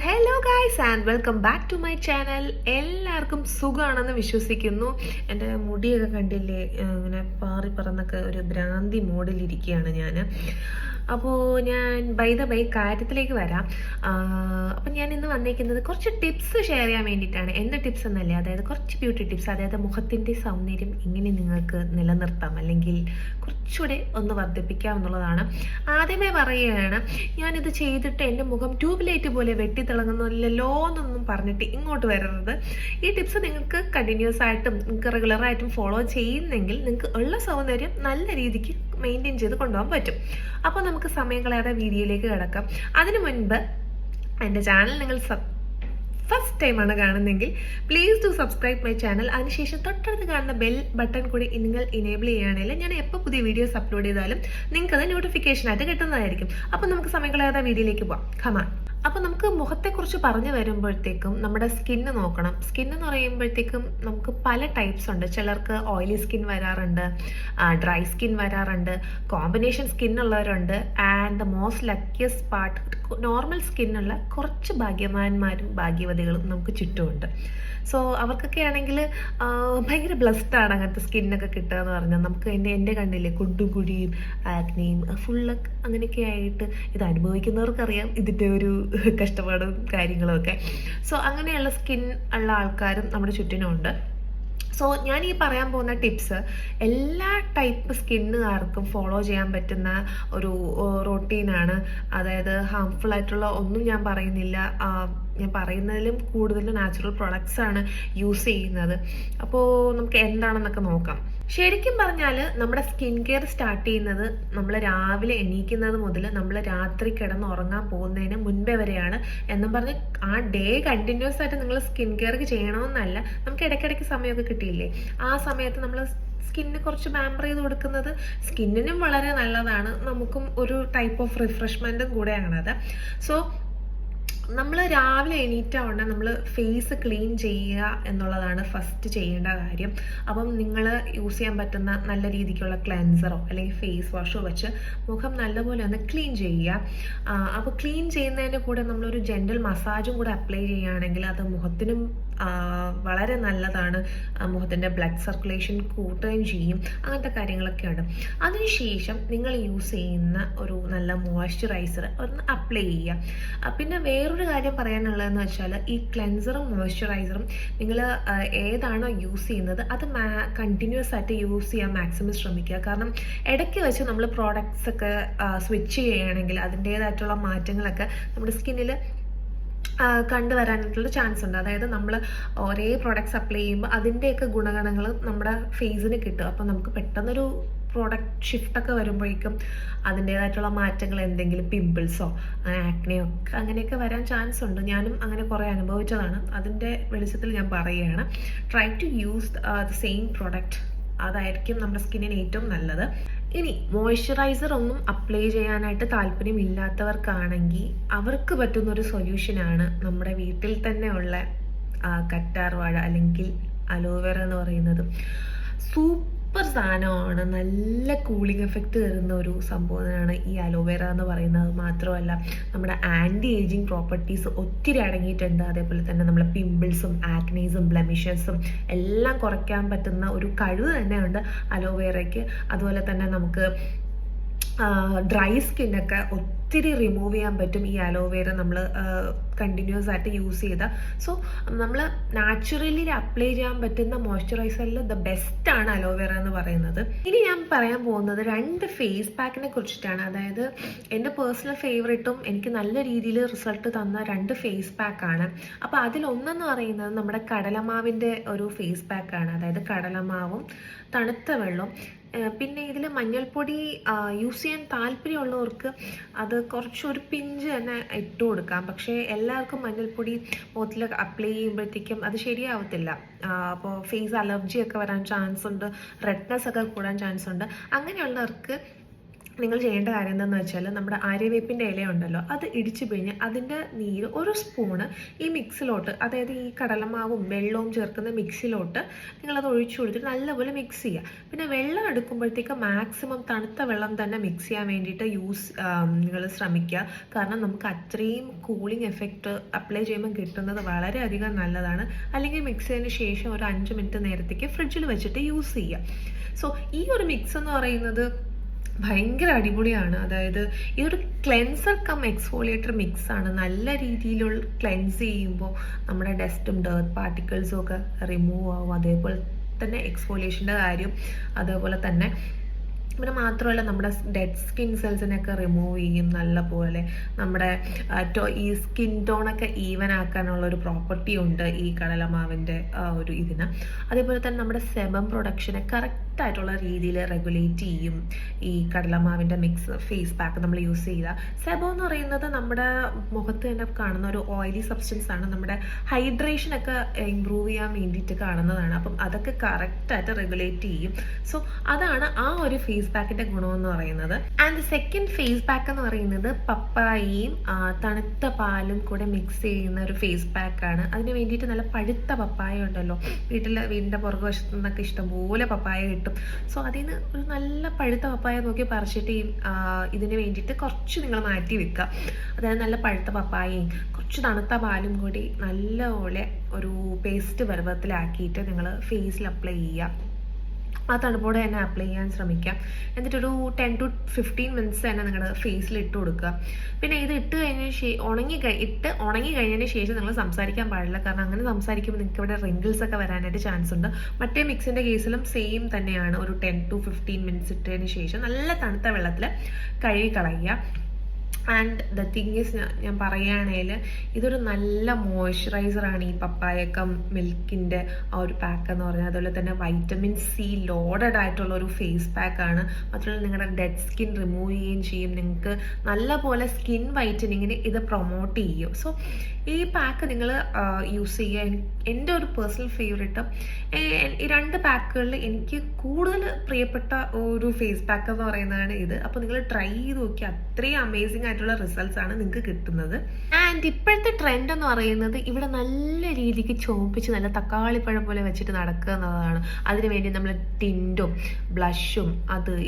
Hello guys and welcome back to my channel. എല്ലാവർക്കും സുഖമാണെന്ന് വിശ്വസിക്കുന്നു. എൻ്റെ മുടിയൊക്കെ കണ്ടില്ലേ, ഇങ്ങനെ പാറി പറന്നൊക്കെ ഒരു ഭ്രാന്തി മോഡിലിരിക്കുകയാണ് ഞാൻ. അപ്പോൾ ഞാൻ ബൈ കാര്യത്തിലേക്ക് വരാം. അപ്പം ഞാൻ ഇന്ന് വന്നേക്കുന്നത് കുറച്ച് ടിപ്സ് ഷെയർ ചെയ്യാൻ വേണ്ടിയിട്ടാണ്. എന്ത് ടിപ്സ് എന്നല്ലേ, അതായത് കുറച്ച് ബ്യൂട്ടി ടിപ്സ്, അതായത് മുഖത്തിൻ്റെ സൗന്ദര്യം എങ്ങനെ നിങ്ങൾക്ക് നിലനിർത്താം അല്ലെങ്കിൽ കുറച്ചുകൂടെ ഒന്ന് വർദ്ധിപ്പിക്കാം എന്നുള്ളതാണ്. ആദ്യമേ പറയുകയാണ്, ഞാനിത് ചെയ്തിട്ട് എൻ്റെ മുഖം ട്യൂബ് ലൈറ്റ് പോലെ വെട്ടിത്തിളങ്ങുന്നില്ലല്ലോ എന്നൊന്നും പറഞ്ഞിട്ട് ഇങ്ങോട്ട് വരരുത്. ഈ ടിപ്സ് നിങ്ങൾക്ക് കണ്ടിന്യൂസ് ആയിട്ടും നിങ്ങൾക്ക് റെഗുലറായിട്ടും ഫോളോ ചെയ്യുന്നെങ്കിൽ നിങ്ങൾക്ക് ഉള്ള സൗന്ദര്യം നല്ല രീതിക്ക് മെയിൻറ്റെയിൻ ചെയ്ത് കൊണ്ടുപോകാൻ പറ്റും. അപ്പോൾ നമുക്ക് സമയം കളയാതെ വീഡിയോയിലേക്ക് കിടക്കാം. അതിനു മുൻപ് എൻ്റെ ചാനൽ നിങ്ങൾ ഫസ്റ്റ് ടൈമാണ് കാണുന്നതെങ്കിൽ please do subscribe my channel. അതിനുശേഷം തൊട്ടടുത്ത് കാണുന്ന ബെൽ ബട്ടൺ കൂടി നിങ്ങൾ ഇനേബിൾ ചെയ്യുകയാണെങ്കിൽ ഞാൻ എപ്പോൾ പുതിയ വീഡിയോസ് അപ്ലോഡ് ചെയ്താലും നിങ്ങൾക്കത് നോട്ടിഫിക്കേഷനായിട്ട് കിട്ടുന്നതായിരിക്കും. അപ്പോൾ നമുക്ക് സമയം കളയാതെ വീഡിയോയിലേക്ക് പോകാം. കമാൻ. അപ്പോൾ നമുക്ക് മുഖത്തെക്കുറിച്ച് പറഞ്ഞു വരുമ്പോഴത്തേക്കും നമ്മുടെ സ്കിന്ന് നോക്കണം. സ്കിൻ എന്ന് പറയുമ്പോഴത്തേക്കും നമുക്ക് പല ടൈപ്സ് ഉണ്ട്. ചിലർക്ക് ഓയിലി സ്കിൻ വരാറുണ്ട്, ഡ്രൈ സ്കിൻ വരാറുണ്ട്, കോമ്പിനേഷൻ സ്കിൻ ഉള്ളവരുണ്ട്. And the most luckiest part, normal സ്കിന്നുള്ള കുറച്ച് ഭാഗ്യവാന്മാരും ഭാഗ്യവതികളും നമുക്ക് ചുറ്റുമുണ്ട്. സോ അവർക്കൊക്കെ ആണെങ്കിൽ ഭയങ്കര ബ്ലസ്ഡ് ആണ് അങ്ങനത്തെ സ്കിന്നൊക്കെ കിട്ടുക എന്ന് പറഞ്ഞാൽ. നമുക്ക് എൻ്റെ കണ്ണില്ലേ കുണ്ടുകുഴിയും ആക്നെയും ഫുള്ള് അങ്ങനെയൊക്കെ ആയിട്ട് ഇത് അനുഭവിക്കുന്നവർക്കറിയാം ഇതിൻ്റെ ഒരു കഷ്ടപ്പാടും കാര്യങ്ങളും ഒക്കെ. സോ അങ്ങനെയുള്ള സ്കിൻ ഉള്ള ആൾക്കാരും നമ്മുടെ ചുറ്റിനുമുണ്ട്. സോ ഞാൻ ഈ പറയാൻ പോകുന്ന ടിപ്സ് എല്ലാ ടൈപ്പ് സ്കിന്നുകാർക്കും ഫോളോ ചെയ്യാൻ പറ്റുന്ന ഒരു റൊട്ടീനാണ്. അതായത് ഹാംഫുൾ ആയിട്ടുള്ള ഒന്നും ഞാൻ പറയുന്നില്ല. ഞാൻ പറയുന്നതിലും കൂടുതൽ നാച്ചുറൽ പ്രൊഡക്ട്സ് ആണ് യൂസ് ചെയ്യുന്നത്. അപ്പോൾ നമുക്ക് എന്താണെന്നൊക്കെ നോക്കാം. ശരിക്കും പറഞ്ഞാൽ നമ്മുടെ സ്കിൻ കെയർ സ്റ്റാർട്ട് ചെയ്യുന്നത് നമ്മൾ രാവിലെ എണീക്കുന്നത് മുതൽ നമ്മൾ രാത്രി കിടന്ന് ഉറങ്ങാൻ പോകുന്നതിന് മുൻപേ വരെയാണ്. എന്നും പറഞ്ഞ് ആ ഡേ കണ്ടിന്യൂസ് ആയിട്ട് നിങ്ങൾ സ്കിൻ കെയർ ചെയ്യണമെന്നല്ല. നമുക്ക് ഇടയ്ക്കിടയ്ക്ക് സമയമൊക്കെ കിട്ടിയില്ലേ, ആ സമയത്ത് നമ്മൾ സ്കിന്നിന് കുറച്ച് പാമ്പർ ചെയ്ത് കൊടുക്കുന്നത് സ്കിന്നിനും വളരെ നല്ലതാണ്, നമുക്കും ഒരു ടൈപ്പ് ഓഫ് റിഫ്രഷ്മെൻറ്റും കൂടെയാണത്. സോ നമ്മൾ രാവിലെ എണീറ്റാവുന്ന നമ്മൾ ഫേസ് ക്ലീൻ ചെയ്യുക എന്നുള്ളതാണ് ഫസ്റ്റ് ചെയ്യേണ്ട കാര്യം. അപ്പം നിങ്ങൾ യൂസ് ചെയ്യാൻ പറ്റുന്ന നല്ല രീതിക്കുള്ള ക്ലെൻസറോ അല്ലെങ്കിൽ ഫേസ് വാഷോ വെച്ച് മുഖം നല്ലപോലെ ഒന്ന് ക്ലീൻ ചെയ്യുക. അപ്പോൾ ക്ലീൻ ചെയ്യുന്നതിൻ്റെ കൂടെ നമ്മളൊരു ജെൻറ്റൽ മസാജും കൂടെ അപ്ലൈ ചെയ്യുകയാണെങ്കിൽ അത് മുഖത്തിനും വളരെ നല്ലതാണ്. മുഖത്തിൻ്റെ ബ്ലഡ് സർക്കുലേഷൻ കൂട്ടുകയും ചെയ്യും. അങ്ങനത്തെ കാര്യങ്ങളൊക്കെയാണ്. അതിനുശേഷം നിങ്ങൾ യൂസ് ചെയ്യുന്ന ഒരു നല്ല മോയ്സ്ചറൈസർ ഒന്ന് അപ്ലൈ ചെയ്യുക. പിന്നെ വേറൊരു കാര്യം പറയാനുള്ളതെന്ന് വെച്ചാൽ, ഈ ക്ലെൻസറും മോയ്സ്ചറൈസറും നിങ്ങൾ ഏതാണോ യൂസ് ചെയ്യുന്നത് അത് കണ്ടിന്യൂസ് ആയിട്ട് യൂസ് ചെയ്യാൻ മാക്സിമം ശ്രമിക്കുക. കാരണം ഇടയ്ക്ക് വെച്ച് നമ്മൾ പ്രോഡക്ട്സ് ഒക്കെ സ്വിച്ച് ചെയ്യുകയാണെങ്കിൽ അതിൻ്റേതായിട്ടുള്ള മാറ്റങ്ങളൊക്കെ നമ്മുടെ സ്കിന്നിൽ കണ്ടുവരാനായിട്ടുള്ള ചാൻസ് ഉണ്ട്. അതായത് നമ്മൾ ഒരേ പ്രോഡക്ട്സ് അപ്ലൈ ചെയ്യുമ്പോൾ അതിൻ്റെയൊക്കെ ഗുണഗണങ്ങൾ നമ്മുടെ ഫേസിന് കിട്ടും. അപ്പോൾ നമുക്ക് പെട്ടെന്നൊരു പ്രോഡക്റ്റ് ഷിഫ്റ്റൊക്കെ വരുമ്പോഴേക്കും അതിൻ്റേതായിട്ടുള്ള മാറ്റങ്ങൾ, എന്തെങ്കിലും പിമ്പിൾസോ ആക്നെയോ ഒക്കെ അങ്ങനെയൊക്കെ വരാൻ ചാൻസ് ഉണ്ട്. ഞാനും അങ്ങനെ കുറേ അനുഭവിച്ചതാണ്. അതിൻ്റെ വെളിച്ചത്തിൽ ഞാൻ പറയുകയാണ്, try to use the same product. അതായിരിക്കും നമ്മുടെ സ്കിന്നിന് ഏറ്റവും നല്ലത്. ഇനി മോയ്സ്ചറൈസർ ഒന്നും അപ്ലൈ ചെയ്യാനായിട്ട് താല്പര്യമില്ലാത്തവർക്കാണെങ്കിൽ അവർക്ക് പറ്റുന്നൊരു സൊല്യൂഷനാണ് നമ്മുടെ വീട്ടിൽ തന്നെ ഉള്ള കറ്റാർവാഴ അല്ലെങ്കിൽ അലോവേറ എന്ന് പറയുന്നത്. സൂപ്പർ സാധനമാണ്, നല്ല കൂളിംഗ് എഫക്റ്റ് തരുന്ന ഒരു സംഭവമാണ് ഈ അലോവേറ എന്ന് പറയുന്നത്. മാത്രമല്ല നമ്മുടെ ആൻറ്റി ഏജിങ് പ്രോപ്പർട്ടീസ് ഒത്തിരി അടങ്ങിയിട്ടുണ്ട്. അതേപോലെ തന്നെ നമ്മളെ പിമ്പിൾസും ആക്നീസും ബ്ലെമിഷസും എല്ലാം കുറയ്ക്കാൻ പറ്റുന്ന ഒരു കഴിവ് തന്നെയുണ്ട് അലോവേറയ്ക്ക്. അതുപോലെ തന്നെ നമുക്ക് ഡ്രൈ സ്കിന്നൊക്കെ ഒത്തിരി റിമൂവ് ചെയ്യാൻ പറ്റും ഈ അലോവേറ നമ്മൾ കണ്ടിന്യൂസ് ആയിട്ട് യൂസ് ചെയ്താൽ. സോ നമ്മൾ നാച്ചുറലി അപ്ലൈ ചെയ്യാൻ പറ്റുന്ന മോയ്സ്ചറൈസറിൽ ദ ബെസ്റ്റ് ആണ് അലോവേറ എന്ന് പറയുന്നത്. ഇനി ഞാൻ പറയാൻ പോകുന്നത് 2 ഫേസ് പാക്കിനെ കുറിച്ചിട്ടാണ്. അതായത് എൻ്റെ പേഴ്സണൽ ഫേവറേറ്റും എനിക്ക് നല്ല രീതിയിൽ റിസൾട്ട് തന്ന 2 ഫേസ് പാക്കാണ്. അപ്പോൾ അതിലൊന്നെന്ന് പറയുന്നത് നമ്മുടെ കടലമാവിൻ്റെ ഒരു ഫേസ് പാക്കാണ്. അതായത് കടലമാവും തണുത്ത വെള്ളവും. പിന്നെ ഇതിൽ മഞ്ഞൾപ്പൊടി യൂസ് ചെയ്യാൻ താല്പര്യമുള്ളവർക്ക് അത് കുറച്ചൊരു പിഞ്ച് തന്നെ ഇട്ട് കൊടുക്കാം. പക്ഷേ എല്ലാവർക്കും മഞ്ഞൾപ്പൊടി മുഖത്തിൽ അപ്ലൈ ചെയ്യുമ്പോഴത്തേക്കും അത് ശരിയാവത്തില്ല. അപ്പോൾ ഫേസ് അലർജി ഒക്കെ വരാൻ ചാൻസ് ഉണ്ട്, റെഡ്നെസ് ഒക്കെ കൂടാൻ ചാൻസ് ഉണ്ട്. അങ്ങനെയുള്ളവർക്ക് നിങ്ങൾ ചെയ്യേണ്ട കാര്യം എന്താണെന്ന് വെച്ചാൽ നമ്മുടെ ആര്യവേപ്പിൻ്റെ ഇല ഉണ്ടല്ലോ, അത് ഇടിച്ച് പിഴിഞ്ഞ് അതിൻ്റെ നീര് ഒരു സ്പൂണ് ഈ മിക്സിലോട്ട്, അതായത് ഈ കടലമാവും വെള്ളവും ചേർക്കുന്ന മിക്സിലോട്ട് നിങ്ങളത് ഒഴിച്ചു കൊടുത്തിട്ട് നല്ലപോലെ മിക്സ് ചെയ്യുക. പിന്നെ വെള്ളം എടുക്കുമ്പോഴത്തേക്ക് മാക്സിമം തണുത്ത വെള്ളം തന്നെ മിക്സ് ചെയ്യാൻ വേണ്ടിയിട്ട് നിങ്ങൾ ശ്രമിക്കുക. കാരണം നമുക്ക് അത്രയും കൂളിംഗ് എഫക്റ്റ് അപ്ലൈ ചെയ്യുമ്പോൾ കിട്ടുന്നത് വളരെയധികം നല്ലതാണ്. അല്ലെങ്കിൽ മിക്സ് ചെയ്തതിന് ശേഷം ഒരു 5 മിനിറ്റ് നേരത്തേക്ക് ഫ്രിഡ്ജിൽ വെച്ചിട്ട് യൂസ് ചെയ്യുക. സോ ഈ ഒരു മിക്സ് എന്ന് പറയുന്നത് ഭയങ്കര അടിപൊളിയാണ്. അതായത് ഇതൊരു ക്ലെൻസർ കം എക്സ്ഫോളിയേറ്റർ മിക്സ് ആണ്. നല്ല രീതിയിലുള്ള ക്ലെൻസ് ചെയ്യുമ്പോൾ നമ്മുടെ ഡസ്റ്റും ഡേർട്ട് പാർട്ടിക്കിൾസും ഒക്കെ റിമൂവ് ആവും. അതേപോലെ തന്നെ എക്സ്ഫോളിയേഷൻ്റെ കാര്യം അതേപോലെ തന്നെ. പിന്നെ മാത്രമല്ല നമ്മുടെ ഡെഡ് സ്കിൻ സെൽസിനെയൊക്കെ റിമൂവ് ചെയ്യും നല്ല പോലെ. നമ്മുടെ ഈ സ്കിൻ ടോണൊക്കെ ഈവൻ ആക്കാനുള്ള ഒരു പ്രോപ്പർട്ടി ഉണ്ട് ഈ കടലമാവിൻ്റെ ഒരു ഇതിന്. അതേപോലെ തന്നെ നമ്മുടെ സെബം പ്രൊഡക്ഷനെ കറക്റ്റായിട്ടുള്ള രീതിയിൽ റെഗുലേറ്റ് ചെയ്യും ഈ കടലമാവിൻ്റെ മിക്സ് ഫേസ് പാക്ക് നമ്മൾ യൂസ് ചെയ്താൽ. സെബം എന്ന് പറയുന്നത് നമ്മുടെ മുഖത്ത് തന്നെ കാണുന്ന ഒരു ഓയിലി സബ്സ്റ്റൻസ് ആണ്. നമ്മുടെ ഹൈഡ്രേഷനൊക്കെ ഇമ്പ്രൂവ് ചെയ്യാൻ വേണ്ടിയിട്ട് കാണുന്നതാണ്. അപ്പം അതൊക്കെ കറക്റ്റായിട്ട് റെഗുലേറ്റ് ചെയ്യും. സോ അതാണ് ആ ഒരു ഫേസ് പാക്കിന്റെ ഗുണം എന്ന് പറയുന്നത്. ആൻഡ് സെക്കൻഡ് ഫേസ് പാക്ക് എന്ന് പറയുന്നത് പപ്പായയും തണുത്ത പാലും കൂടെ മിക്സ് ചെയ്യുന്ന ഒരു ഫേസ് പാക്കാണ്. അതിന് വേണ്ടിയിട്ട് നല്ല പഴുത്ത പപ്പായ ഉണ്ടല്ലോ, വീടിന്റെ പുറകുവശത്തു നിന്നൊക്കെ ഇഷ്ടംപോലെ പപ്പായ കിട്ടും. സോ അതിൽ നിന്ന് ഒരു നല്ല പഴുത്ത പപ്പായ നോക്കി പറിച്ചിട്ട് ഇതിന് വേണ്ടിയിട്ട് കുറച്ച് നിങ്ങൾ മാറ്റി വെക്കുക. അതായത് നല്ല പഴുത്ത പപ്പായയും കുറച്ച് തണുത്ത പാലും കൂടി നല്ലപോലെ ഒരു പേസ്റ്റ് പരുവത്തിലാക്കിയിട്ട് നിങ്ങൾ ഫേസിൽ അപ്ലൈ ചെയ്യുക. ആ തണുപ്പോടെ തന്നെ അപ്ലൈ ചെയ്യാൻ ശ്രമിക്കാം. എന്നിട്ടൊരു 10 to 15 മിനിറ്റ്സ് തന്നെ നിങ്ങളുടെ ഫേസിൽ ഇട്ട് കൊടുക്കുക. പിന്നെ ഇത് ഇട്ട് കഴിഞ്ഞ ഉണങ്ങി കഴിഞ്ഞതിന് ശേഷം നിങ്ങൾ സംസാരിക്കാൻ പാടില്ല. കാരണം അങ്ങനെ സംസാരിക്കുമ്പോൾ നിങ്ങൾക്ക് ഇവിടെ റിങ്കിൾസ് ഒക്കെ വരാനായിട്ട് ചാൻസ് ഉണ്ട്. മറ്റേ മിക്സിൻ്റെ കേസിലും സെയിം തന്നെയാണ്. ഒരു 10 to 15 മിനിറ്റ്സ് ഇട്ടതിന് ശേഷം നല്ല തണുത്ത വെള്ളത്തിൽ കഴുകി കളയുക. ആൻഡ് ദ തിങ് ഈസ്, ഞാൻ പറയുകയാണെങ്കിൽ ഇതൊരു നല്ല മോയ്സ്ചറൈസറാണ് ഈ പപ്പായക്ക മിൽക്കിൻ്റെ ആ ഒരു പാക്ക് എന്ന് പറഞ്ഞാൽ. അതുപോലെ തന്നെ വൈറ്റമിൻ സി ലോഡഡ് ആയിട്ടുള്ള ഒരു ഫേസ് പാക്കാണ്. മാത്രമല്ല നിങ്ങളുടെ ഡെഡ് സ്കിൻ റിമൂവ് ചെയ്യുകയും ചെയ്യും. നിങ്ങൾക്ക് നല്ല പോലെ സ്കിൻ വൈറ്റനിങ്ങിന് ഇത് പ്രൊമോട്ട് ചെയ്യും. സോ ഈ പാക്ക് നിങ്ങൾ യൂസ് ചെയ്യുക. എൻ്റെ ഒരു പേഴ്സണൽ ഫേവറേറ്റ് ഈ 2 പാക്കുകളിൽ എനിക്ക് കൂടുതൽ പ്രിയപ്പെട്ട ഒരു ഫേസ് പാക്ക് എന്ന് പറയുന്നതാണ് ഇത്. അപ്പോൾ നിങ്ങൾ ട്രൈ ചെയ്ത് നോക്കി, അത്രയും അമേസിംഗ് ആയിട്ടുള്ള റിസൾട്ട്സ് ആണ് നിങ്ങൾക്ക് കിട്ടുന്നത്. ആൻഡ് ഇപ്പോഴത്തെ ട്രെൻഡ് എന്ന് പറയുന്നത് ഇവിടെ നല്ല രീതിക്ക് ചോപ്പിച്ച് നല്ല തക്കാളിപ്പഴം പോലെ വെച്ചിട്ട് നടക്കുക എന്നതാണ്. അതിനുവേണ്ടി നമ്മൾ ടിൻറ്റും ബ്ലഷും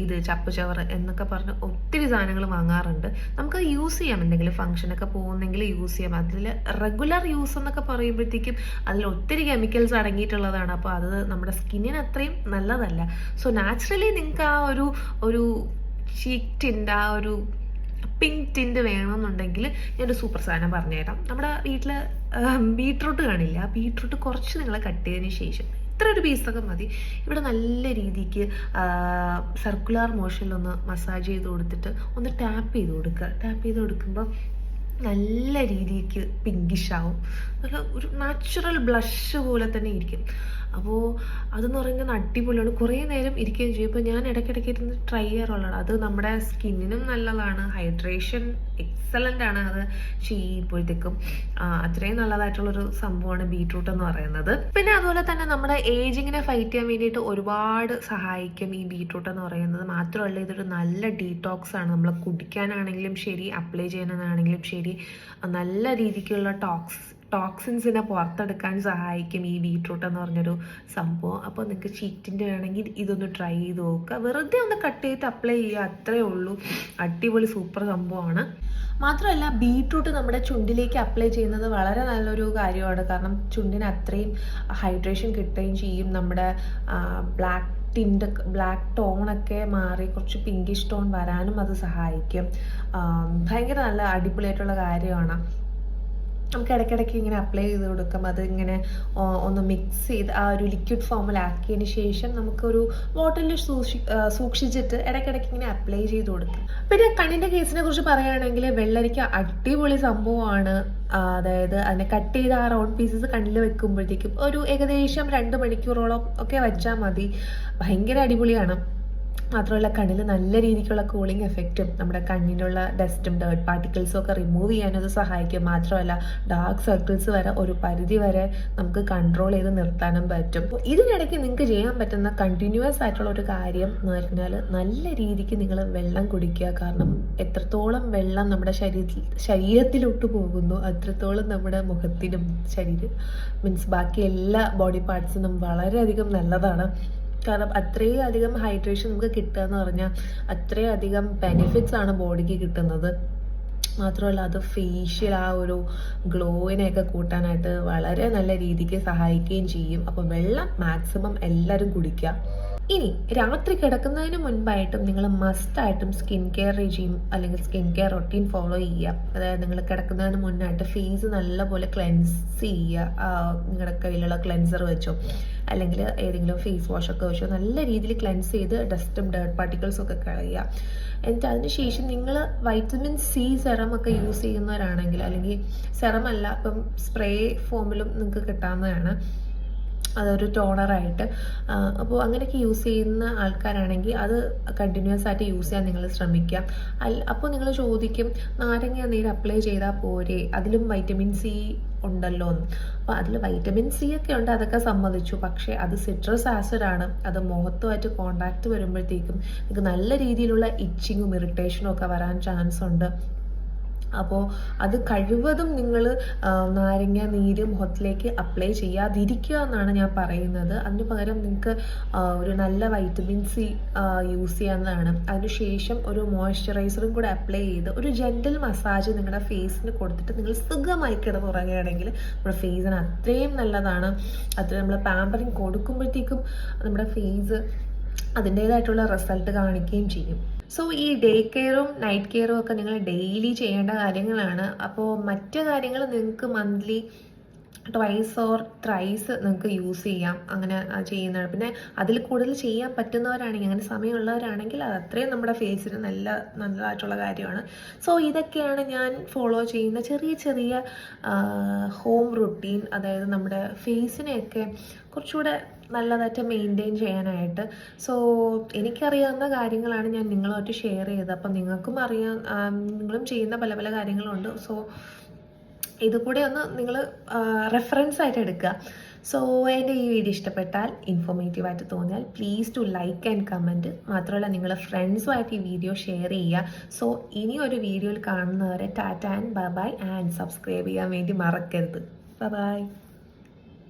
ഇത് ചപ്പ് ചവറ് എന്നൊക്കെ പറഞ്ഞ് ഒത്തിരി സാധനങ്ങൾ വാങ്ങാറുണ്ട്. നമുക്ക് യൂസ് ചെയ്യാം, എന്തെങ്കിലും ഫംഗ്ഷനൊക്കെ പോകുന്നെങ്കിൽ യൂസ് ചെയ്യാം. അതിൽ റെഗുലർ യൂസ് എന്നൊക്കെ പറയുമ്പോഴത്തേക്കും അതിൽ ഒത്തിരി കെമിക്കൽസ് അടങ്ങിയിട്ടുള്ളതാണ്. അപ്പോൾ അത് നമ്മുടെ സ്കിന്നിന് അത്രയും നല്ലതല്ല. സോ നാച്ചുറലി നിങ്ങൾക്ക് ആ ഒരു ചീക്ക് ടിൻ്റ്, ആ ഒരു പിങ്ക് ടിൻ്റ് വേണമെന്നുണ്ടെങ്കിൽ ഞാനൊരു സൂപ്പർ സാധനം പറഞ്ഞുതരാം. നമ്മുടെ വീട്ടിൽ ബീട്രൂട്ട് കാണില്ല, ആ ബീട്രൂട്ട് കുറച്ച് നിങ്ങൾ കട്ട് ചെയ്തതിന് ശേഷം ഇത്ര ഒരു പീസൊക്കെ മതി. ഇവിടെ നല്ല രീതിക്ക് സർക്കുലർ മോഷനിലൊന്ന് മസാജ് ചെയ്ത് കൊടുത്തിട്ട് ഒന്ന് ടാപ്പ് ചെയ്ത് കൊടുക്കുക. ടാപ്പ് ചെയ്ത് കൊടുക്കുമ്പോൾ നല്ല രീതിക്ക് പിങ്കിഷ് ആവും. നല്ല ഒരു നാച്ചുറൽ ബ്ലഷ് പോലെ തന്നെ ഇരിക്കും. അപ്പോൾ അതെന്ന് പറയുന്നത് അടിപൊളിയാണ്. കുറേ നേരം ഇരിക്കുകയും ചെയ്യും. ഇപ്പോൾ ഞാൻ ഇടയ്ക്കിടയ്ക്ക് ഇരുന്ന് ട്രൈ ചെയ്യാറുള്ളതാണ്. അത് നമ്മുടെ സ്കിന്നിനും നല്ലതാണ്, ഹൈഡ്രേഷൻ എക്സലൻ്റ് ആണ്. അത് ചെയ്യുമ്പോഴത്തേക്കും അത്രയും നല്ലതായിട്ടുള്ളൊരു സംഭവമാണ് ബീട്രൂട്ട് എന്ന് പറയുന്നത്. പിന്നെ അതുപോലെ തന്നെ നമ്മുടെ ഏജിങ്ങിനെ ഫൈറ്റ് ചെയ്യാൻ വേണ്ടിയിട്ട് ഒരുപാട് സഹായിക്കും ഈ ബീട്രൂട്ട് എന്ന് പറയുന്നത്. മാത്രമല്ല ഇതൊരു നല്ല ഡീടോക്സ് ആണ്. നമ്മൾ കുടിക്കാനാണെങ്കിലും ശരി, അപ്ലൈ ചെയ്യാനാണെങ്കിലും ശരി, നല്ല രീതിക്കുള്ള ടോക്സിൻസിനെ പുറത്തെടുക്കാൻ സഹായിക്കും ഈ ബീട്രൂട്ട് എന്ന് പറഞ്ഞൊരു സംഭവം. അപ്പോൾ നിങ്ങൾക്ക് ചീറ്റിൻ്റെ വേണമെങ്കിൽ ഇതൊന്ന് ട്രൈ ചെയ്ത് നോക്കുക. വെറുതെ ഒന്ന് കട്ട് ചെയ്ത് അപ്ലൈ ചെയ്യുക, അത്രയേ ഉള്ളൂ. അടിപൊളി സൂപ്പർ സംഭവമാണ്. മാത്രമല്ല ബീട്രൂട്ട് നമ്മുടെ ചുണ്ടിലേക്ക് അപ്ലൈ ചെയ്യുന്നത് വളരെ നല്ലൊരു കാര്യമാണ്. കാരണം ചുണ്ടിന് അത്രയും ഹൈഡ്രേഷൻ കിട്ടുകയും ചെയ്യും. നമ്മുടെ ബ്ലാക്ക് ടോണൊക്കെ മാറി കുറച്ച് പിങ്കിഷ് ടോൺ വരാനും അത് സഹായിക്കും. ഭയങ്കര നല്ല അടിപൊളിയായിട്ടുള്ള കാര്യമാണ്. നമുക്ക് ഇടയ്ക്കിടയ്ക്ക് ഇങ്ങനെ അപ്ലൈ ചെയ്ത് കൊടുക്കാം. അത് ഇങ്ങനെ ഒന്ന് മിക്സ് ചെയ്ത് ആ ഒരു ലിക്വിഡ് ഫോമിലാക്കിയതിന് ശേഷം നമുക്കൊരു ബോട്ടിലിൽ സൂക്ഷിച്ചിട്ട് ഇടയ്ക്കിടയ്ക്ക് ഇങ്ങനെ അപ്ലൈ ചെയ്ത് കൊടുക്കാം. പിന്നെ കണ്ണിൻ്റെ കേസിനെ കുറിച്ച് പറയുകയാണെങ്കിൽ വെള്ളരിക്ക അടിപൊളി സംഭവമാണ്. അതായത് അതിനെ കട്ട് ചെയ്ത് ആ റൗണ്ട് പീസസ് കണ്ണിൽ വെക്കുമ്പോഴത്തേക്കും ഒരു ഏകദേശം 2 മണിക്കൂറോളം ഒക്കെ വെച്ചാൽ മതി. ഭയങ്കര അടിപൊളിയാണ്. മാത്രമല്ല കണ്ണിൽ നല്ല രീതിക്കുള്ള കൂളിംഗ് എഫക്റ്റും നമ്മുടെ കണ്ണിനുള്ള ഡസ്റ്റും ഡേർട്ട് പാർട്ടിക്കിൾസും ഒക്കെ റിമൂവ് ചെയ്യാനത് സഹായിക്കും. മാത്രമല്ല ഡാർക്ക് സർക്കിൾസ് വരെ ഒരു പരിധി വരെ നമുക്ക് കൺട്രോൾ ചെയ്ത് നിർത്താനും പറ്റും. ഇതിനിടയ്ക്ക് നിങ്ങൾക്ക് ചെയ്യാൻ പറ്റുന്ന കണ്ടിന്യൂസ് ആയിട്ടുള്ള ഒരു കാര്യം എന്ന് പറഞ്ഞാൽ നല്ല രീതിക്ക് നിങ്ങൾ വെള്ളം കുടിക്കുക. കാരണം എത്രത്തോളം വെള്ളം നമ്മുടെ ശരീരത്തിലോട്ട് പോകുന്നു അത്രത്തോളം നമ്മുടെ മുഖത്തിനും മീൻസ് ബാക്കി എല്ലാ ബോഡി പാർട്സിനും വളരെയധികം നല്ലതാണ്. കാരണം അത്രയും അധികം ഹൈഡ്രേഷൻ നമുക്ക് കിട്ടുക എന്ന് പറഞ്ഞാൽ അത്രയും അധികം ബെനിഫിറ്റ്സ് ആണ് ബോഡിക്ക് കിട്ടുന്നത്. മാത്രമല്ല അത് ഫേഷ്യൽ ആ ഒരു ഗ്ലോയിനെയൊക്കെ കൂട്ടാനായിട്ട് വളരെ നല്ല രീതിക്ക് സഹായിക്കുകയും ചെയ്യും. അപ്പോൾ വെള്ളം മാക്സിമം എല്ലാവരും കുടിക്കുക. ഇനി രാത്രി കിടക്കുന്നതിന് മുൻപായിട്ടും നിങ്ങൾ മസ്റ്റായിട്ടും സ്കിൻ കെയർ റെജീം അല്ലെങ്കിൽ സ്കിൻ കെയർ റൊട്ടീൻ ഫോളോ ചെയ്യുക. അതായത് നിങ്ങൾ കിടക്കുന്നതിന് മുന്നായിട്ട് ഫേസ് നല്ലപോലെ ക്ലെൻസ് ചെയ്യുക. നിങ്ങളുടെ കയ്യിലുള്ള ക്ലെൻസർ വെച്ചോ അല്ലെങ്കിൽ ഏതെങ്കിലും ഫേസ് വാഷൊക്കെ വെച്ചോ നല്ല രീതിയിൽ ക്ലെൻസ് ചെയ്ത് ഡസ്റ്റും ഡേർട്ട് പാർട്ടിക്കിൾസും ഒക്കെ കളയുക. എന്നിട്ട് അതിനുശേഷം നിങ്ങൾ വൈറ്റമിൻ സി സെറം ഒക്കെ യൂസ് ചെയ്യുന്നവരാണെങ്കിൽ, അല്ലെങ്കിൽ സെറം അല്ല ഇപ്പം സ്പ്രേ ഫോമിലും നിങ്ങൾക്ക് കിട്ടാവുന്നതാണ്, അതൊരു ടോണറായിട്ട്. അപ്പോൾ അങ്ങനെയൊക്കെ യൂസ് ചെയ്യുന്ന ആൾക്കാരാണെങ്കിൽ അത് കണ്ടിന്യൂസ് ആയിട്ട് യൂസ് ചെയ്യാൻ നിങ്ങൾ ശ്രമിക്കുക. അപ്പോൾ നിങ്ങൾ ചോദിക്കും നാരങ്ങ നീര് അപ്ലൈ ചെയ്താൽ പോരെ, അതിലും വൈറ്റമിൻ സി ഉണ്ടല്ലോ എന്ന്. അപ്പോൾ അതിൽ വൈറ്റമിൻ സി ഒക്കെ ഉണ്ട്, അതൊക്കെ സമ്മതിച്ചു. പക്ഷേ അത് സിട്രസ് ആസിഡാണ്. അത് മുഖത്തുമായിട്ട് കോണ്ടാക്ട് വരുമ്പോഴത്തേക്കും നിങ്ങൾക്ക് നല്ല രീതിയിലുള്ള ഇച്ചിങ്ങും ഇറിറ്റേഷനും ഒക്കെ വരാൻ ചാൻസ് ഉണ്ട്. അപ്പോൾ അത് കഴിവതും നിങ്ങൾ നാരങ്ങ നീര് മുഖത്തിലേക്ക് അപ്ലൈ ചെയ്യാതിരിക്കുക എന്നാണ് ഞാൻ പറയുന്നത്. അതിന് പകരം നിങ്ങൾക്ക് ഒരു നല്ല വൈറ്റമിൻ സി യൂസ് ചെയ്യാവുന്നതാണ്. അതിനുശേഷം ഒരു മോയ്സ്ചറൈസറും കൂടെ അപ്ലൈ ചെയ്ത് ഒരു ജെൻറ്റൽ മസാജ് നിങ്ങളുടെ ഫേസിന് കൊടുത്തിട്ട് നിങ്ങൾ സുഖമായി കിടന്നുറങ്ങുകയാണെങ്കിൽ നമ്മുടെ ഫേസിന് അത്രയും നല്ലതാണ്. അത് നമ്മൾ പാമ്പറിങ് കൊടുക്കുമ്പോഴത്തേക്കും നമ്മുടെ ഫേസ് അതിൻ്റേതായിട്ടുള്ള റിസൾട്ട് കാണിക്കുകയും ചെയ്യും. സോ ഈ ഡേ കെയറും നൈറ്റ് കെയറും ഒക്കെ നിങ്ങൾ ഡെയിലി ചെയ്യേണ്ട കാര്യങ്ങളാണ്. അപ്പോൾ മറ്റു കാര്യങ്ങൾ നിങ്ങൾക്ക് മന്ത്ലി ട്വൈസ് ഓർ ത്രൈസ് നിങ്ങൾക്ക് യൂസ് ചെയ്യാം. അങ്ങനെ ചെയ്യുന്നതാണ്. പിന്നെ അതിൽ കൂടുതൽ ചെയ്യാൻ പറ്റുന്നവരാണെങ്കിൽ, അങ്ങനെ സമയമുള്ളവരാണെങ്കിൽ അത് അത്രയും നമ്മുടെ ഫേസിന് നല്ലതായിട്ടുള്ള കാര്യമാണ്. സോ ഇതൊക്കെയാണ് ഞാൻ ഫോളോ ചെയ്യുന്ന ചെറിയ ചെറിയ ഹോം റുട്ടീൻ. അതായത് നമ്മുടെ ഫേസിനെയൊക്കെ കുറച്ചുകൂടെ നല്ലതായിട്ട് മെയിൻറ്റെയിൻ ചെയ്യാനായിട്ട്. സോ എനിക്കറിയാവുന്ന കാര്യങ്ങളാണ് ഞാൻ നിങ്ങളുമായിട്ട് ഷെയർ ചെയ്തത്. അപ്പം നിങ്ങൾക്കും നിങ്ങളും ചെയ്യുന്ന പല പല കാര്യങ്ങളുണ്ട്. സോ ഇതുകൂടെ ഒന്ന് നിങ്ങൾ റെഫറൻസ് ആയിട്ട് എടുക്കുക. സോ എൻ്റെ ഈ വീഡിയോ ഇഷ്ടപ്പെട്ടാൽ, ഇൻഫോർമേറ്റീവായിട്ട് തോന്നിയാൽ please to like and comment. മാത്രമല്ല നിങ്ങൾ ഫ്രണ്ട്സുമായിട്ട് ഈ വീഡിയോ ഷെയർ ചെയ്യുക. സോ ഇനി ഒരു വീഡിയോയിൽ കാണുന്നവരെ tata and bye and subscribe ചെയ്യാൻ വേണ്ടി മറക്കരുത്. ബൈ.